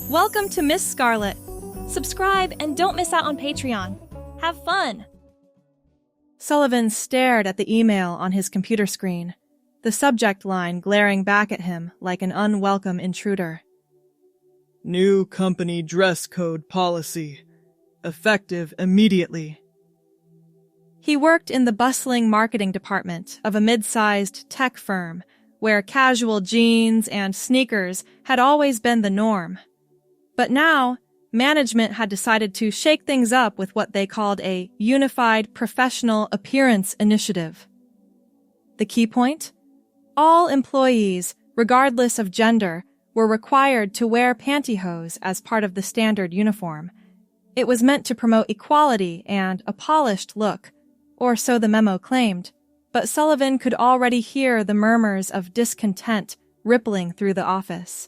Welcome to Miss Scarlett. Subscribe and don't miss out on Patreon. Have fun! Sullivan stared at the email on his computer screen, the subject line glaring back at him like an unwelcome intruder. New company dress code policy. Effective immediately. He worked in the bustling marketing department of a mid-sized tech firm where casual jeans and sneakers had always been the norm. But now, management had decided to shake things up with what they called a Unified Professional Appearance Initiative. The key point? All employees, regardless of gender, were required to wear pantyhose as part of the standard uniform. It was meant to promote equality and a polished look, or so the memo claimed, but Sullivan could already hear the murmurs of discontent rippling through the office.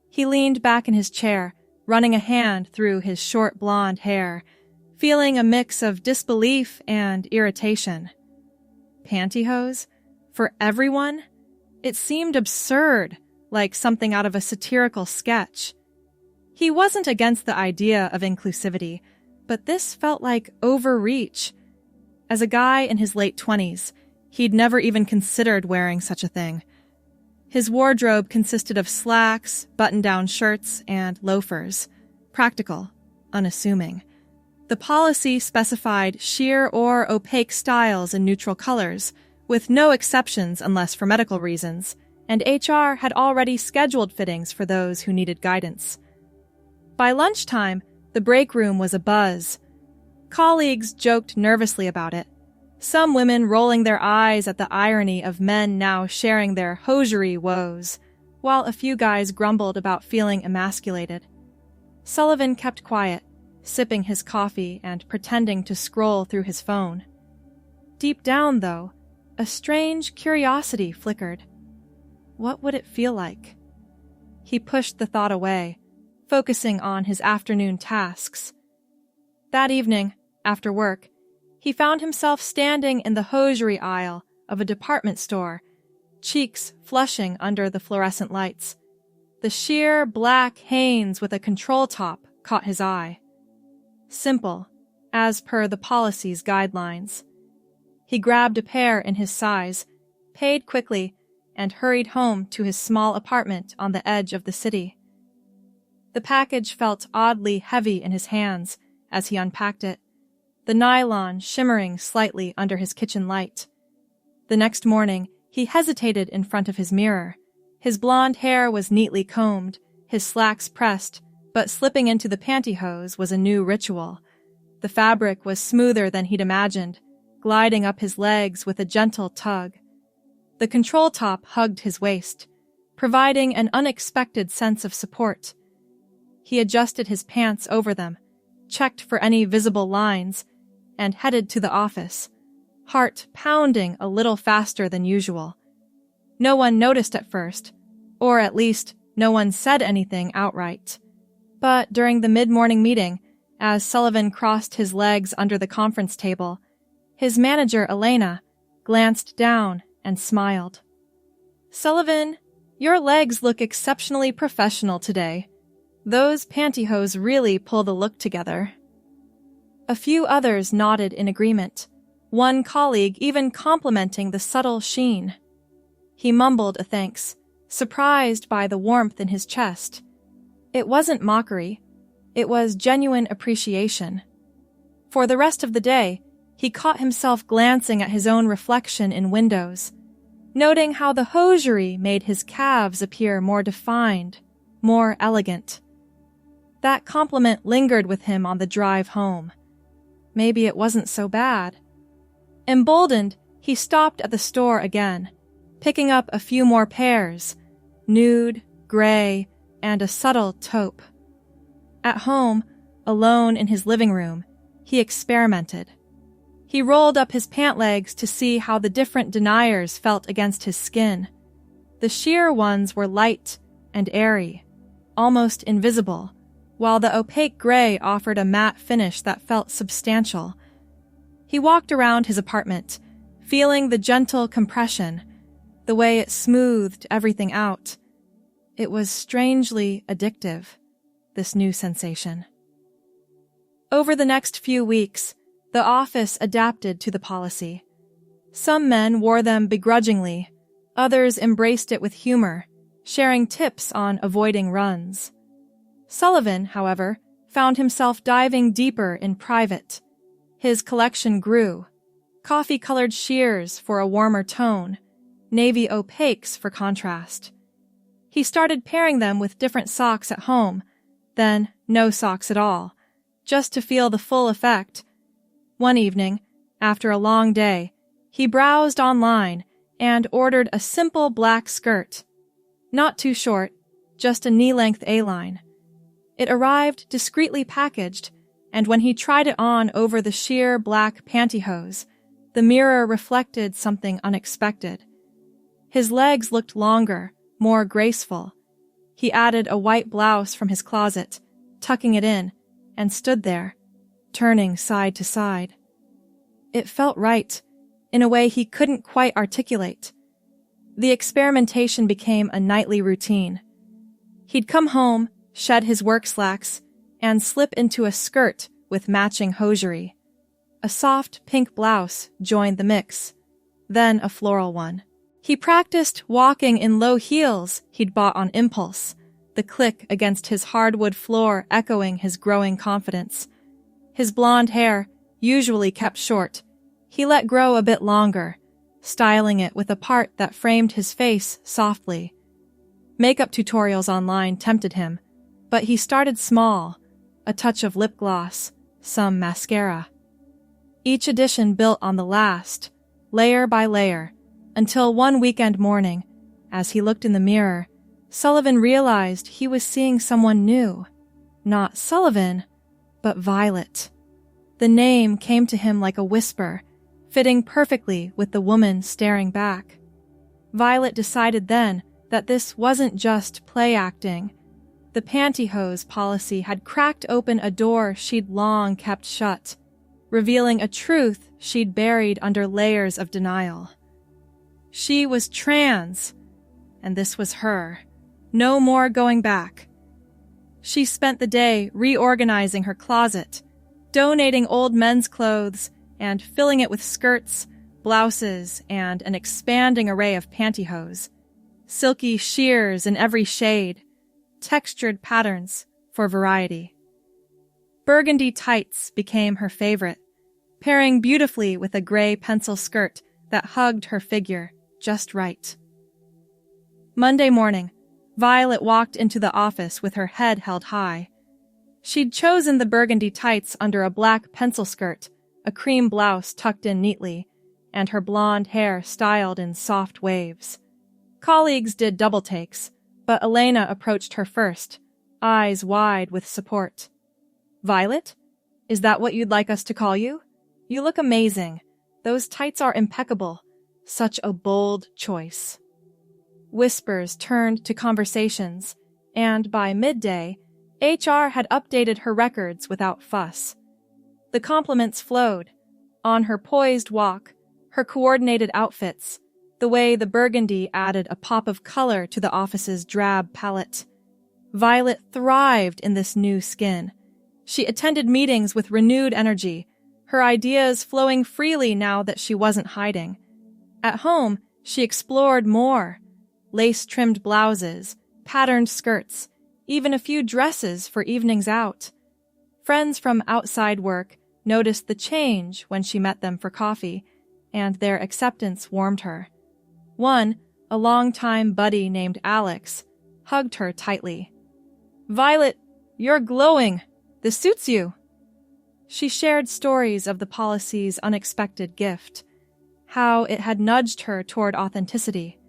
He leaned back in his chair, running a hand through his short blonde hair, feeling a mix of disbelief and irritation. Pantyhose? For everyone? It seemed absurd, like something out of a satirical sketch. He wasn't against the idea of inclusivity, but this felt like overreach. As a guy in his late 20s, he'd never even considered wearing such a thing. His wardrobe consisted of slacks, button-down shirts, and loafers. Practical, unassuming. The policy specified sheer or opaque styles in neutral colors, with no exceptions unless for medical reasons, and HR had already scheduled fittings for those who needed guidance. By lunchtime, the break room was abuzz. Colleagues joked nervously about it, some women rolling their eyes at the irony of men now sharing their hosiery woes, while a few guys grumbled about feeling emasculated. Sullivan kept quiet, sipping his coffee and pretending to scroll through his phone. Deep down, though, a strange curiosity flickered. What would it feel like? He pushed the thought away, focusing on his afternoon tasks. That evening, after work, he found himself standing in the hosiery aisle of a department store, cheeks flushing under the fluorescent lights. The sheer black Hanes with a control top caught his eye. Simple, as per the policy's guidelines. He grabbed a pair in his size, paid quickly, and hurried home to his small apartment on the edge of the city. The package felt oddly heavy in his hands as he unpacked it, the nylon shimmering slightly under his kitchen light. The next morning, he hesitated in front of his mirror. His blonde hair was neatly combed, his slacks pressed, but slipping into the pantyhose was a new ritual. The fabric was smoother than he'd imagined, gliding up his legs with a gentle tug. The control top hugged his waist, providing an unexpected sense of support. He adjusted his pants over them, checked for any visible lines, and headed to the office, heart pounding a little faster than usual. No one noticed at first, or at least no one said anything outright. But during the mid-morning meeting, as Sullivan crossed his legs under the conference table, his manager, Elena, glanced down and smiled. "Sullivan, your legs look exceptionally professional today. Those pantyhose really pull the look together." A few others nodded in agreement, one colleague even complimenting the subtle sheen. He mumbled a thanks, surprised by the warmth in his chest. It wasn't mockery. It was genuine appreciation. For the rest of the day, he caught himself glancing at his own reflection in windows, noting how the hosiery made his calves appear more defined, more elegant. That compliment lingered with him on the drive home. Maybe it wasn't so bad. Emboldened, he stopped at the store again, picking up a few more pairs, nude, gray, and a subtle taupe. At home, alone in his living room, he experimented. He rolled up his pant legs to see how the different deniers felt against his skin. The sheer ones were light and airy, almost invisible, while the opaque gray offered a matte finish that felt substantial. He walked around his apartment, feeling the gentle compression, the way it smoothed everything out. It was strangely addictive. this new sensation. Over the next few weeks, the office adapted to the policy. Some men wore them begrudgingly, others embraced it with humor, sharing tips on avoiding runs. Sullivan, however, found himself diving deeper in private. His collection grew: coffee-colored sheers for a warmer tone, navy opaques for contrast. He started pairing them with different socks at home, then no socks at all, just to feel the full effect. One evening, after a long day, he browsed online and ordered a simple black skirt. Not too short, just a knee-length A-line. It arrived discreetly packaged, and when he tried it on over the sheer black pantyhose, the mirror reflected something unexpected. His legs looked longer, more graceful. He added a white blouse from his closet, tucking it in, and stood there, turning side to side. It felt right, in a way he couldn't quite articulate. The experimentation became a nightly routine. He'd come home, shed his work slacks, and slip into a skirt with matching hosiery. A soft pink blouse joined the mix, then a floral one. He practiced walking in low heels he'd bought on impulse, the click against his hardwood floor echoing his growing confidence. His blonde hair, usually kept short, he let grow a bit longer, styling it with a part that framed his face softly. Makeup tutorials online tempted him, but he started small, a touch of lip gloss, some mascara. Each edition built on the last, layer by layer, until one weekend morning, as he looked in the mirror, Sullivan realized he was seeing someone new. Not Sullivan, but Violet. The name came to him like a whisper, fitting perfectly with the woman staring back. Violet decided then that this wasn't just play acting. The pantyhose policy had cracked open a door she'd long kept shut, revealing a truth she'd buried under layers of denial. She was trans, and this was her. No more going back. She spent the day reorganizing her closet, donating old men's clothes and filling it with skirts, blouses, and an expanding array of pantyhose. Silky sheers in every shade, textured patterns for variety. Burgundy tights became her favorite, pairing beautifully with a gray pencil skirt that hugged her figure just right. Monday morning, Violet walked into the office with her head held high. She'd chosen the burgundy tights under a black pencil skirt, a cream blouse tucked in neatly, and her blonde hair styled in soft waves. Colleagues did double takes, but Elena approached her first, eyes wide with support. "Violet? Is that what you'd like us to call you? You look amazing. Those tights are impeccable. Such a bold choice." Whispers turned to conversations, and by midday, HR had updated her records without fuss. The compliments flowed, on her poised walk, her coordinated outfits, the way the burgundy added a pop of color to the office's drab palette. Violet thrived in this new skin. She attended meetings with renewed energy, her ideas flowing freely now that she wasn't hiding. At home, she explored more. Lace-trimmed blouses, patterned skirts, even a few dresses for evenings out. Friends from outside work noticed the change when she met them for coffee, and their acceptance warmed her. One, a longtime buddy named Alex, hugged her tightly. "Violet, you're glowing. This suits you." She shared stories of the policy's unexpected gift, how it had nudged her toward authenticity.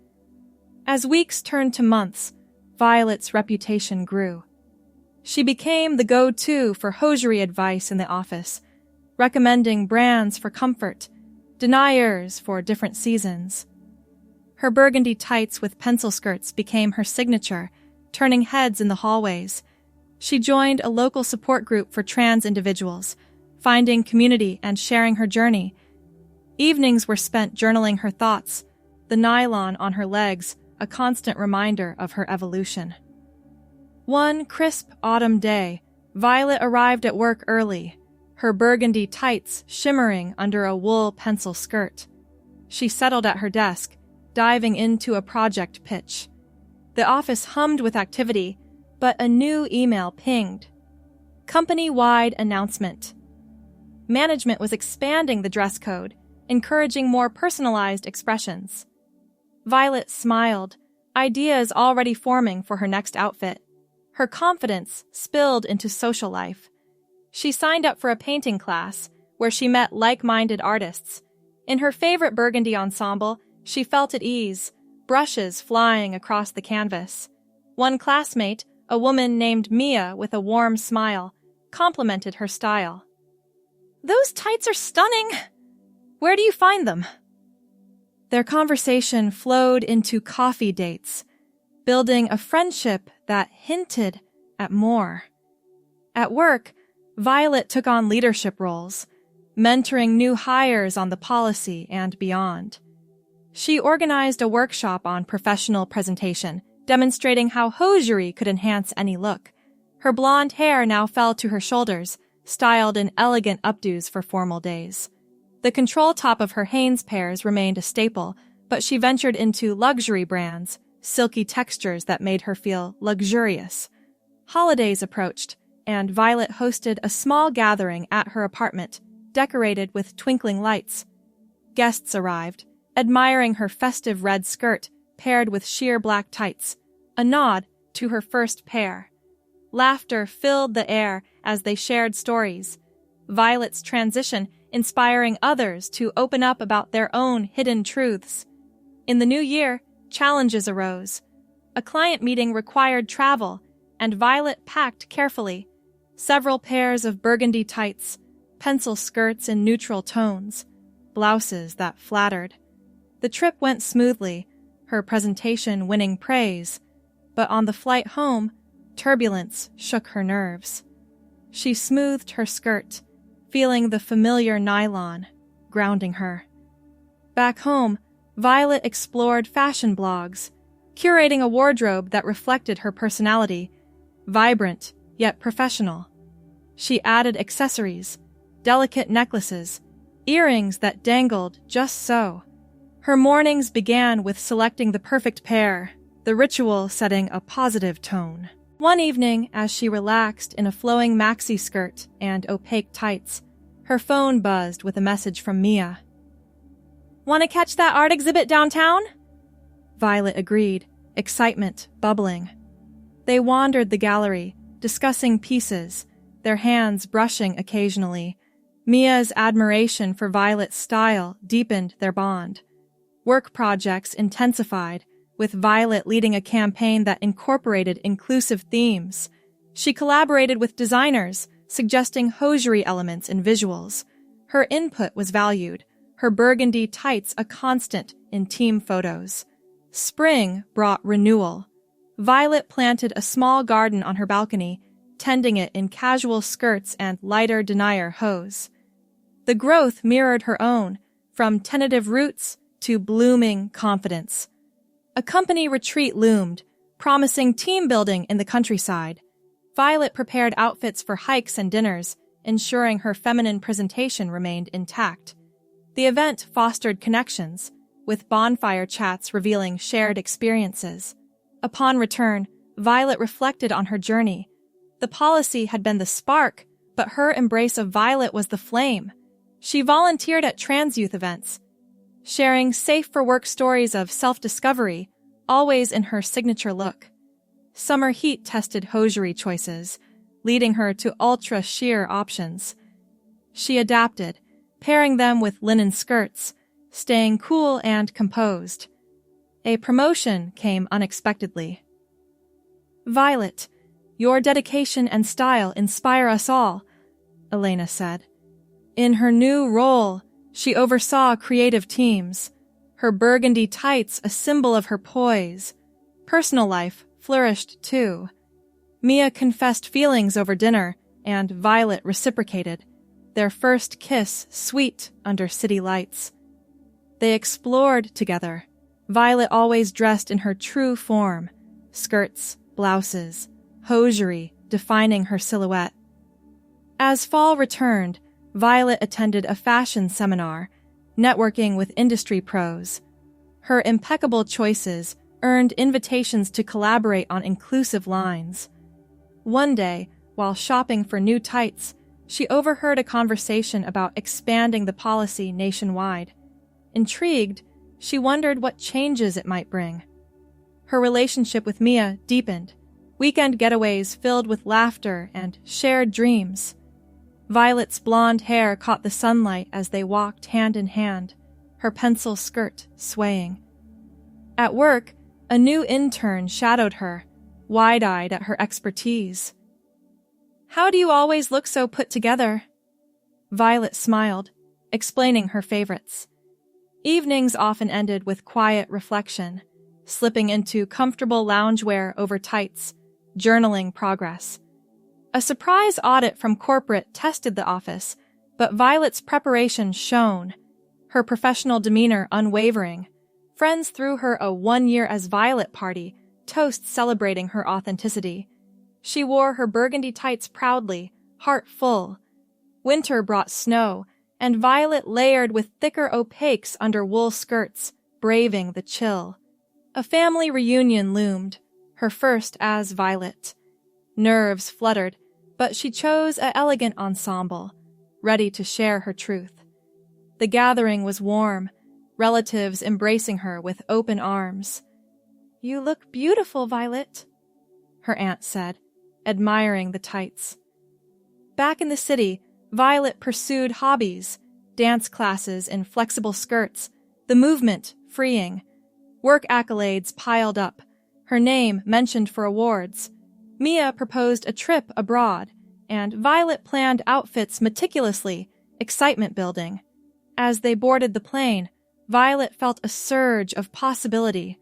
As weeks turned to months, Violet's reputation grew. She became the go-to for hosiery advice in the office, recommending brands for comfort, deniers for different seasons. Her burgundy tights with pencil skirts became her signature, turning heads in the hallways. She joined a local support group for trans individuals, finding community and sharing her journey. Evenings were spent journaling her thoughts, the nylon on her legs a constant reminder of her evolution. One crisp autumn day, Violet arrived at work early, her burgundy tights shimmering under a wool pencil skirt. She settled at her desk, diving into a project pitch. The office hummed with activity, but a new email pinged. Company-wide announcement. Management was expanding the dress code, encouraging more personalized expressions. Violet smiled, ideas already forming for her next outfit. Her confidence spilled into social life. She signed up for a painting class, where she met like-minded artists. In her favorite burgundy ensemble, she felt at ease, brushes flying across the canvas. One classmate, a woman named Mia with a warm smile, complimented her style. "Those tights are stunning! Where do you find them?" Their conversation flowed into coffee dates, building a friendship that hinted at more. At work, Violet took on leadership roles, mentoring new hires on the policy and beyond. She organized a workshop on professional presentation, demonstrating how hosiery could enhance any look. Her blonde hair now fell to her shoulders, styled in elegant updos for formal days. The control top of her Hanes pairs remained a staple, but she ventured into luxury brands, silky textures that made her feel luxurious. Holidays approached, and Violet hosted a small gathering at her apartment, decorated with twinkling lights. Guests arrived, admiring her festive red skirt paired with sheer black tights, a nod to her first pair. Laughter filled the air as they shared stories, Violet's transition inspiring others to open up about their own hidden truths. In the new year, challenges arose. A client meeting required travel, and Violet packed carefully. Several pairs of burgundy tights, pencil skirts in neutral tones, blouses that flattered. The trip went smoothly, her presentation winning praise, but on the flight home, turbulence shook her nerves. She smoothed her skirt, feeling the familiar nylon, grounding her. Back home, Violet explored fashion blogs, curating a wardrobe that reflected her personality, vibrant yet professional. She added accessories, delicate necklaces, earrings that dangled just so. Her mornings began with selecting the perfect pair, the ritual setting a positive tone. One evening, as she relaxed in a flowing maxi skirt and opaque tights, her phone buzzed with a message from Mia. "Want to catch that art exhibit downtown?" Violet agreed, excitement bubbling. They wandered the gallery, discussing pieces, their hands brushing occasionally. Mia's admiration for Violet's style deepened their bond. Work projects intensified, with Violet leading a campaign that incorporated inclusive themes. She collaborated with designers, suggesting hosiery elements in visuals. Her input was valued, her burgundy tights a constant in team photos. Spring brought renewal. Violet planted a small garden on her balcony, tending it in casual skirts and lighter denier hose. The growth mirrored her own, from tentative roots to blooming confidence. A company retreat loomed, promising team building in the countryside. Violet prepared outfits for hikes and dinners, ensuring her feminine presentation remained intact. The event fostered connections, with bonfire chats revealing shared experiences. Upon return, Violet reflected on her journey. The policy had been the spark, but her embrace of Violet was the flame. She volunteered at trans youth events, sharing safe-for-work stories of self-discovery, always in her signature look. Summer heat tested hosiery choices, leading her to ultra-sheer options. She adapted, pairing them with linen skirts, staying cool and composed. A promotion came unexpectedly. "Violet, your dedication and style inspire us all," Elena said. In her new role, she oversaw creative teams, her burgundy tights a symbol of her poise. Personal life flourished too. Mia confessed feelings over dinner, and Violet reciprocated, their first kiss sweet under city lights. They explored together, Violet always dressed in her true form, skirts, blouses, hosiery defining her silhouette. As fall returned, Violet attended a fashion seminar, networking with industry pros. Her impeccable choices earned invitations to collaborate on inclusive lines. One day, while shopping for new tights, she overheard a conversation about expanding the policy nationwide. Intrigued, she wondered what changes it might bring. Her relationship with Mia deepened, weekend getaways filled with laughter and shared dreams. Violet's blonde hair caught the sunlight as they walked hand in hand, her pencil skirt swaying. At work, a new intern shadowed her, wide-eyed at her expertise. "How do you always look so put together?" Violet smiled, explaining her favorites. Evenings often ended with quiet reflection, slipping into comfortable loungewear over tights, journaling progress. A surprise audit from corporate tested the office, but Violet's preparation shone, her professional demeanor unwavering. Friends threw her a 1 year as Violet party, toast celebrating her authenticity. She wore her burgundy tights proudly, heart full. Winter brought snow, and Violet layered with thicker opaques under wool skirts, braving the chill. A family reunion loomed, her first as Violet. Nerves fluttered, but she chose an elegant ensemble, ready to share her truth. The gathering was warm, relatives embracing her with open arms. "You look beautiful, Violet," her aunt said, admiring the tights. Back in the city, Violet pursued hobbies, dance classes in flexible skirts, the movement freeing. Work accolades piled up, her name mentioned for awards. Mia proposed a trip abroad, and Violet planned outfits meticulously, excitement building. As they boarded the plane, Violet felt a surge of possibility.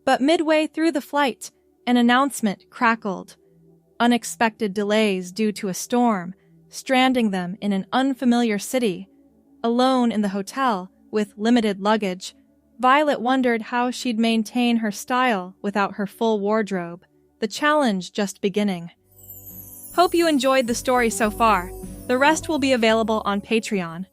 But midway through the flight, an announcement crackled. Unexpected delays due to a storm, stranding them in an unfamiliar city. Alone in the hotel, with limited luggage, Violet wondered how she'd maintain her style without her full wardrobe, the challenge just beginning. Hope you enjoyed the story so far. The rest will be available on Patreon.